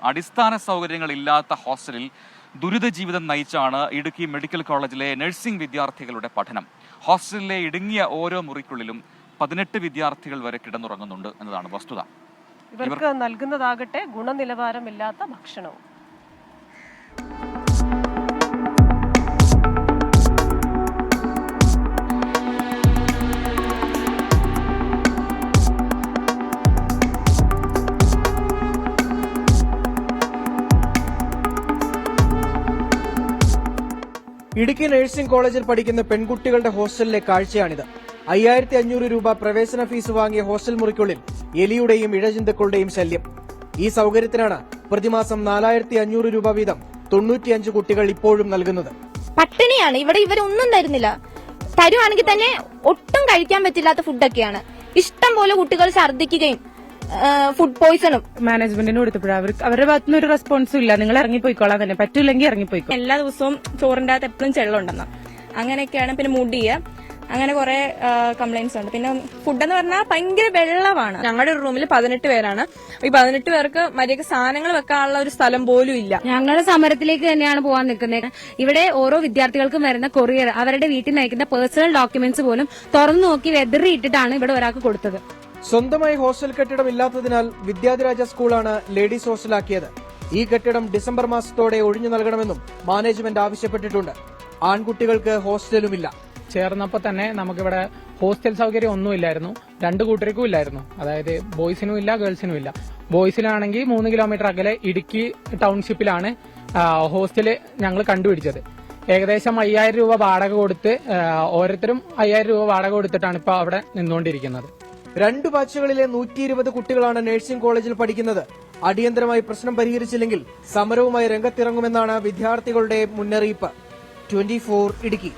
അടിസ്ഥാന സൗകര്യങ്ങളില്ലാത്ത ഹോസ്റ്റലിൽ ദുരിത ജീവിതം നയിച്ചാണ് ഇടുക്കി മെഡിക്കൽ കോളേജിലെ നഴ്സിംഗ് വിദ്യാർത്ഥികളുടെ പഠനം. ഹോസ്റ്റലിലെ ഇടുങ്ങിയ ഓരോ മുറിക്കുള്ളിലും 18 വിദ്യാർത്ഥികൾ വരെ കിടന്നുറങ്ങുന്നുണ്ട് എന്നതാണ് വസ്തുത. ഇവർക്ക് നൽകുന്നതാകട്ടെ ഗുണനിലവാരമില്ലാത്ത ഭക്ഷണവും. ഇടുക്കി നഴ്സിംഗ് കോളേജിൽ പഠിക്കുന്ന പെൺകുട്ടികളുടെ ഹോസ്റ്റലിലെ കാഴ്ചയാണിത്. 5500 രൂപ പ്രവേശന ഫീസ് വാങ്ങിയ ഹോസ്റ്റൽ മുറിക്കുള്ളിൽ എലിയുടെയും ഇഴജന്തുക്കളുടെയും ശല്യം. ഈ സൌകര്യത്തിനാണ് പ്രതിമാസം 4500 രൂപ വീതം 95 കുട്ടികൾ ഇപ്പോഴും നൽകുന്നത്. പട്ടിണിയാണ് ഇവിടെ, ഇവരൊന്നും തരുന്നില്ല. തരുവാണെങ്കിൽ തന്നെ ഒട്ടും കഴിക്കാൻ പറ്റില്ലാത്ത ഫുഡൊക്കെയാണ്. ഇഷ്ടം പോലെ കുട്ടികൾ ഛർദ്ദിക്കുകയും ഫുഡ് പോയിസണും. മാനേജ്മെന്റിന് കൊടുത്തപ്പോഴാണ് അവരുടെ ഭാഗത്തുനിന്ന് ഒരു റെസ്പോൺസും ഇല്ല. നിങ്ങൾ ഇറങ്ങിപ്പോയിക്കോളാൻ തന്നെ, പറ്റൂല്ലെങ്കിൽ ഇറങ്ങിപ്പോയിക്കോ. എല്ലാ ദിവസവും ചോറിന്റെ അകത്ത് എപ്പോഴും ചെള്ളുണ്ടെന്ന അങ്ങനെയൊക്കെയാണ്. പിന്നെ മുടിയ അങ്ങനെ കുറെ കംപ്ലൈന്റ്സ് ഉണ്ട്. പിന്നെ ഫുഡ് എന്ന് പറഞ്ഞാൽ ഭയങ്കര വെള്ളമാണ്. ഞങ്ങളുടെ ഒരു റൂമിൽ 18 പേരാണ്. ഈ 18 പേർക്ക് മര്യാദ സാധനങ്ങൾ വെക്കാനുള്ള ഒരു സ്ഥലം പോലും ഇല്ല. ഞങ്ങളുടെ സമരത്തിലേക്ക് തന്നെയാണ് പോകാൻ നിൽക്കുന്നത്. ഇവിടെ ഓരോ വിദ്യാർത്ഥികൾക്കും വരുന്ന കൊറിയർ, അവരുടെ വീട്ടിൽ നയിക്കുന്ന പേഴ്സണൽ ഡോക്യുമെന്റ്സ് പോലും തുറന്നു നോക്കി വെതറിയിട്ടിട്ടാണ് ഇവിടെ ഒരാൾക്ക് കൊടുത്തത്. സ്വന്തമായി ഹോസ്റ്റൽ കെട്ടിടം ഇല്ലാത്തതിനാൽ വിദ്യാധിരാജ സ്കൂളാണ് ലേഡീസ് ഹോസ്റ്റലാക്കിയത്. ഈ കെട്ടിടം ഡിസംബർ മാസത്തോടെ ഒഴിഞ്ഞു നൽകണമെന്നും മാനേജ്മെന്റ് ആവശ്യപ്പെട്ടിട്ടുണ്ട്. ആൺകുട്ടികൾക്ക് ഹോസ്റ്റലുമില്ല. ചേർന്നപ്പോൾ തന്നെ നമുക്കിവിടെ ഹോസ്റ്റൽ സൗകര്യം ഒന്നുമില്ലായിരുന്നു. 2 കൂട്ടർക്കും ഇല്ലായിരുന്നു. അതായത് ബോയ്സിനും ഇല്ല, ഗേൾസിനും ഇല്ല. ബോയ്സിനാണെങ്കിൽ 3 കിലോമീറ്റർ അകലെ ഇടുക്കി ടൗൺഷിപ്പിലാണ് ഹോസ്റ്റല് ഞങ്ങൾ കണ്ടുപിടിച്ചത്. ഏകദേശം 5000 രൂപ വാടക കൊടുത്ത് ഓരോരുത്തരും 5000 രൂപ വാടക കൊടുത്തിട്ടാണ് ഇപ്പോൾ അവിടെ നിന്നുകൊണ്ടിരിക്കുന്നത്. 2 ബാച്ചുകളിലെ 120 കുട്ടികളാണ് നഴ്സിംഗ് കോളേജിൽ പഠിക്കുന്നത്. അടിയന്തരമായി പ്രശ്നം പരിഹരിച്ചില്ലെങ്കിൽ സമരവുമായി രംഗത്തിറങ്ങുമെന്നാണ് വിദ്യാർത്ഥികളുടെ മുന്നറിയിപ്പ്. 24 ഇടുക്കി.